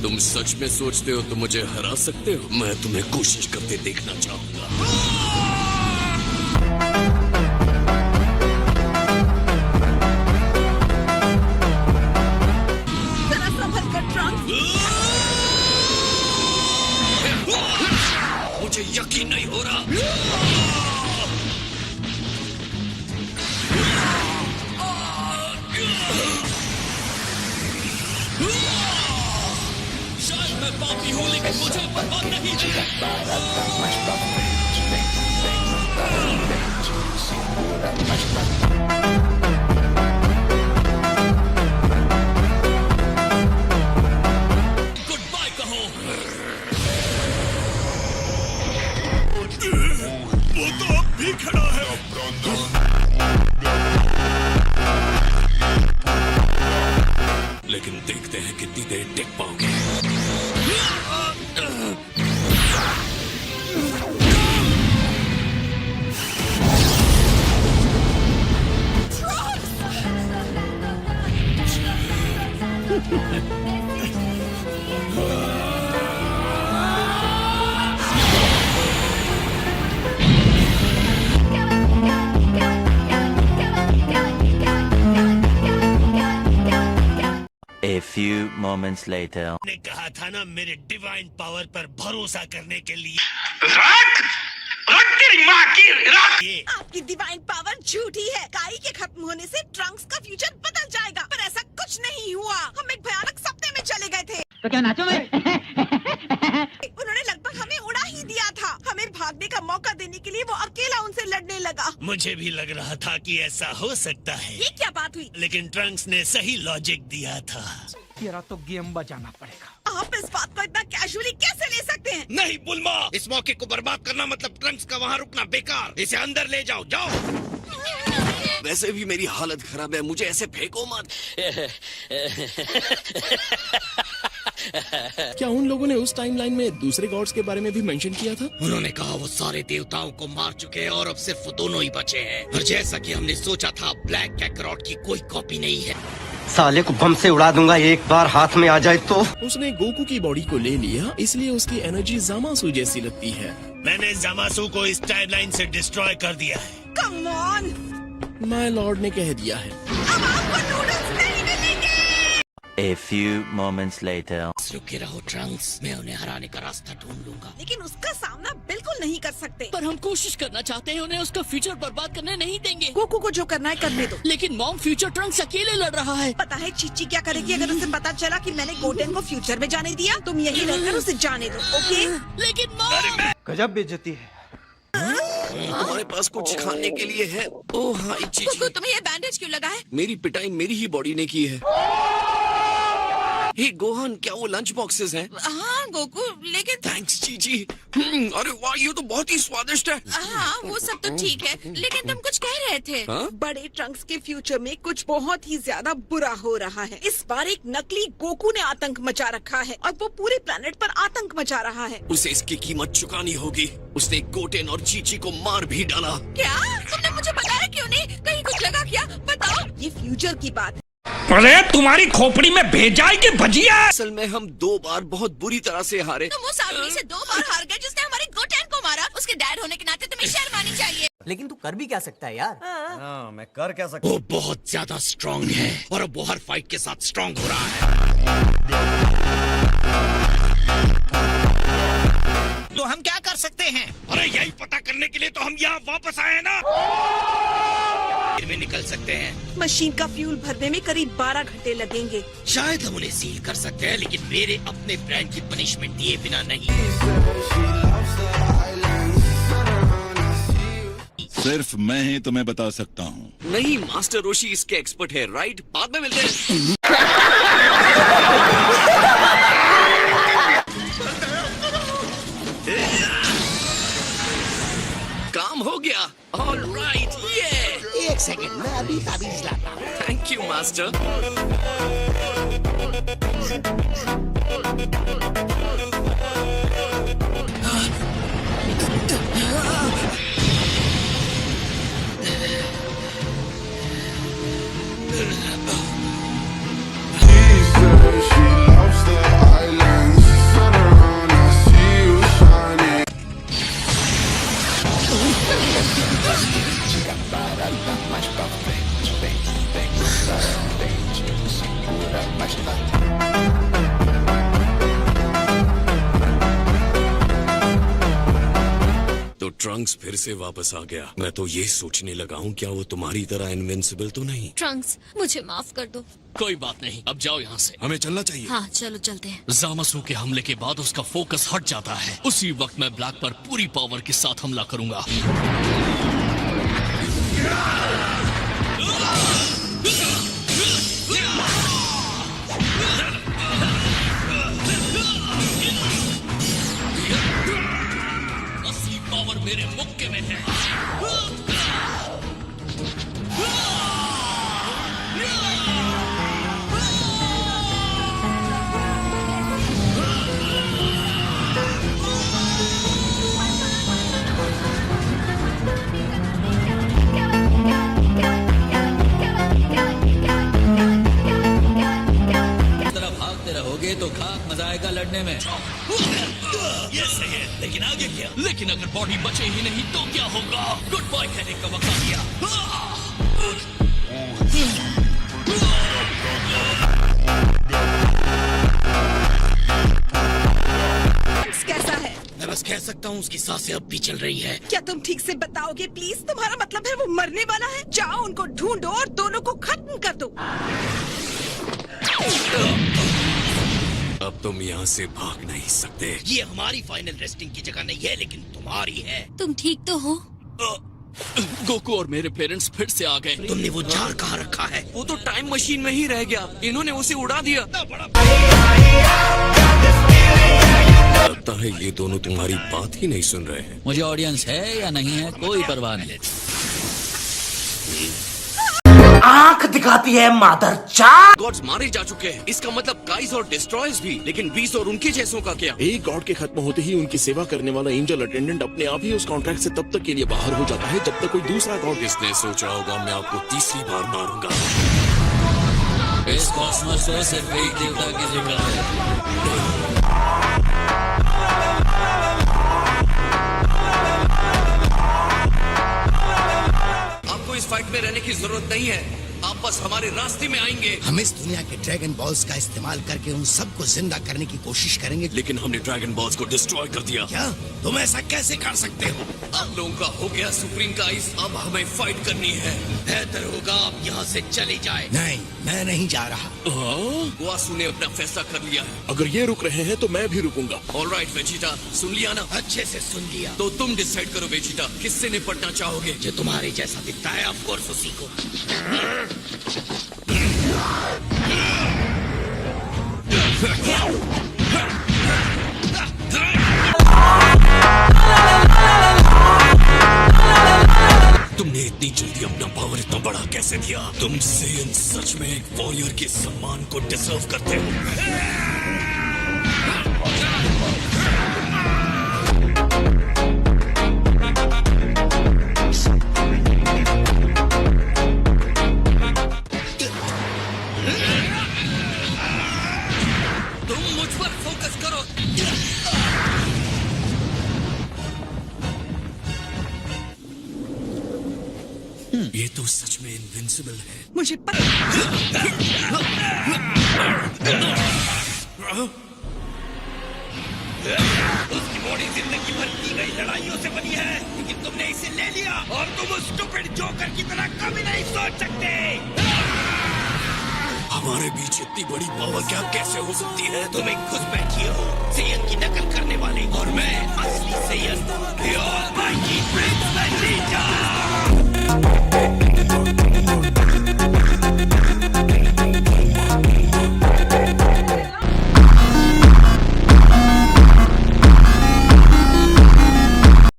तुम सच में सोचते हो तुम मुझे हरा सकते हो? मैं तुम्हें कोशिश करते देखना चाहूंगा। मुझे यकीन नहीं हो रहा। शायद मैं पापी हूँ लेकिन मुझे बर्बाद नहीं गुड बाय कहो। वो तो अब भी खड़ा है। लेकिन देखते हैं कितनी देर टिक पाओगे। A few moments later. ने कहा था ना मेरे डिवाइन पावर पर भरोसा करने के लिए। ये आपकी डिवाइन पावर झूठी है। काई के खत्म होने से ट्रंक्स का फ्यूचर बदल जाएगा, पर ऐसा कुछ नहीं हुआ। हम एक भयानक सपने में चले गए थे। तो क्या नाचो मैं? उन्होंने लगभग हमें उड़ा ही दिया था। हमें भागने का मौका देने के लिए वो अकेला उनसे लड़ने लगा। मुझे भी लग रहा था कि ऐसा हो सकता है, ये क्या बात हुई? लेकिन ट्रंक्स ने सही लॉजिक दिया था। तेरा तो गेम बजाना पड़ेगा। आप इस बात को इतना कैजुअली कैसे ले सकते हैं? नहीं बुल्मा, इस मौके को बर्बाद करना मतलब ट्रंक्स का वहाँ रुकना बेकार। इसे अंदर ले जाओ, जाओ। वैसे भी मेरी हालत खराब है, मुझे ऐसे फेंको मत। क्या उन लोगों ने उस टाइमलाइन में दूसरे गॉड्स के बारे में भी मेंशन किया था? उन्होंने कहा वो सारे देवताओं को मार चुके हैं और अब सिर्फ दोनों ही बचे हैं। और जैसा कि हमने सोचा था, ब्लैक कैकरॉट की कोई कॉपी नहीं है। साले को बम से उड़ा दूंगा एक बार हाथ में आ जाए तो। उसने गोकू की बॉडी को ले लिया, इसलिए उसकी एनर्जी जामासु जैसी लगती है। मैंने जामासु को इस टाइमलाइन से डिस्ट्रॉय कर दिया है। कम ऑन, माय लॉर्ड ने कह दिया है। अब आपको नूडल्स नहीं मिलेंगे। A few moments later. रुके रहो ट्रंक्स, मैं उन्हें हराने का रास्ता ढूंढ लूंगा। लेकिन उसका सामना बिल्कुल नहीं कर सकते। पर हम कोशिश करना चाहते हैं, उन्हें उसका फ्यूचर बर्बाद करने नहीं देंगे। गोकू को जो करना है करने दो। लेकिन मॉम फ्यूचर ट्रंक्स अकेले लड़ रहा है। पता है चीची क्या करेगी अगर उसे पता चला कि मैंने गोटेन को फ्यूचर में जाने दिया? तुम यही रहकर उसे जाने दो, ओके? लेकिन मॉम, गजब बेइज्जती है। तुम्हारे पास कुछ खाने के लिए है? ओह हाय चीची, तुम्हें ये बैंडेज क्यों लगा है? मेरी पिटाई मेरी ही बॉडी ने की है। हे गोहन, क्या वो लंच बॉक्सेस हैं? हाँ गोकू, लेकिन थैंक्स चीची। अरे वाह, ये तो बहुत ही स्वादिष्ट है। हाँ वो सब तो ठीक है, लेकिन तुम कुछ कह रहे थे। हाँ? बड़े ट्रंक्स के फ्यूचर में कुछ बहुत ही ज्यादा बुरा हो रहा है। इस बार एक नकली गोकू ने आतंक मचा रखा है और वो पूरे प्लेनेट पर आतंक मचा रहा है। उसे इसकी कीमत चुकानी होगी। उसने गोटेन और चीची को मार भी डाला। क्या? तुमने मुझे बताया क्यों नहीं? कहीं कुछ लगा क्या? बताओ। ये फ्यूचर की बात है। अरे तुम्हारी खोपड़ी में भेजाई की भजिया। असल में हम 2 बार बहुत बुरी तरह से हारे। तुम उस आदमी से 2 बार हार गए जिसने हमारी गोटेन को मारा। उसके डैड होने के नाते तुम्हें शर्म आनी चाहिए। लेकिन तू कर भी क्या सकता है यार? हाँ, मैं कर क्या सकता वो बहुत ज्यादा स्ट्रांग है और अब वो हर फाइट के साथ स्ट्रांग हो रहा है। तो हम क्या कर सकते हैं? अरे यही पता करने के लिए तो हम यहाँ वापस आए हैं ना। फिर भी निकल सकते हैं। मशीन का फ्यूल भरने में करीब 12 घंटे लगेंगे। शायद हम उन्हें सील कर सकते हैं, लेकिन मेरे अपने ब्रांड की पनिशमेंट दिए बिना नहीं। सिर्फ मैं ही तुम्हें बता सकता हूँ। नहीं, मास्टर रोशी इसके एक्सपर्ट है, राइट? बाद में मिलते हैं। काम हो गया। ऑलराइट, ये 1 सेकंड, मैं अभी ताबीज लाता हूँ। Thank you master. She said she loves the island. Trunks फिर से वापस आ गया। मैं तो ये सोचने लगा हूँ क्या वो तुम्हारी तरह इनविंसिबल तो नहीं। ट्रंक्स, मुझे माफ कर दो। कोई बात नहीं, अब जाओ यहाँ से। हमें चलना चाहिए। हाँ चलो चलते हैं। जामसू के हमले के बाद उसका फोकस हट जाता है। उसी वक्त मैं ब्लैक पर पूरी पावर के साथ हमला करूंगा। असली पावर मेरे मुक्के में है। रहोगे तो खाक मजा आएगा लड़ने में। ये सही है, लेकिन आगे क्या? लेकिन अगर बॉडी बचे ही नहीं तो क्या होगा? गुड बाय कहने का वक्त आ गया। कैसा है? मैं बस कह सकता हूँ उसकी सांसें अब भी चल रही है। क्या तुम ठीक से बताओगे प्लीज? तुम्हारा मतलब है वो मरने वाला है? जाओ उनको ढूंढो और दोनों को खत्म कर दो। अब तुम यहाँ से भाग नहीं सकते। ये हमारी फाइनल रेस्टिंग की जगह नहीं है, लेकिन तुम्हारी है। तुम ठीक तो हो? गोकू और मेरे पेरेंट्स फिर से आ गए। तुमने वो जार कहाँ रखा है? वो तो टाइम मशीन में ही रह गया। इन्होंने उसे उड़ा दिया। लगता है ये दोनों तुम्हारी बात ही नहीं सुन रहे हैं। मुझे ऑडियंस है या नहीं है कोई परवाह नहीं। आंख दिखाती है मादर चार। गॉड्स मारे जा चुके हैं, इसका मतलब काइज और डिस्ट्रॉयर्स भी। लेकिन बीस और उनके जैसों का क्या? एक गॉड के खत्म होते ही उनकी सेवा करने वाला एंजल अटेंडेंट अपने आप ही उस कॉन्ट्रैक्ट से तब तक के लिए बाहर हो जाता है जब तक कोई दूसरा गॉड। किसने सोचा होगा मैं आपको तीसरी बार मारूंगा। इस कॉस्मोस को सिर्फ एक देवता की जगह है। आपको इस फाइट में रहने की जरूरत नहीं है। आप बस हमारे रास्ते में आएंगे। हम इस दुनिया के ड्रैगन बॉल्स का इस्तेमाल करके उन सबको जिंदा करने की कोशिश करेंगे। लेकिन हमने ड्रैगन बॉल्स को डिस्ट्रॉय कर दिया। क्या तुम ऐसा कैसे कर सकते हो? आप लोगों का हो गया सुप्रीम काइज, अब हमें फाइट करनी है। बेहतर होगा आप यहाँ से चली जाए। नहीं, मैं नहीं जा रहा। गुआसू ने अपना फैसला कर लिया है। अगर ये रुक रहे हैं तो मैं भी रुकूंगा। ऑलराइट वेजिटा, सुन लिया ना? अच्छे से सुन लिया। तो तुम डिसाइड करो वेजिटा, किससे निपटना चाहोगे? जो तुम्हारे जैसा दिखता है, ऑफ कोर्स उसी को। तुमने इतनी जल्दी अपना पावर इतना बड़ा कैसे दिया? तुम सेयन सच में एक वॉरियर के सम्मान को डिजर्व करते हो। तुम मुझ पर फोकस करो। ये तो सच में इनविंसिबल है। मुझे पता। उसकी बॉडी जिंदगी भर की गई लड़ाइयों से बनी है, लेकिन तुमने इसे ले लिया और तुम उस स्टूपिड जोकर की तरह कभी नहीं सोच सकते। हमारे बीच इतनी बड़ी पावर क्या कैसे हो सकती है? तुम एक खुद बैठी हो।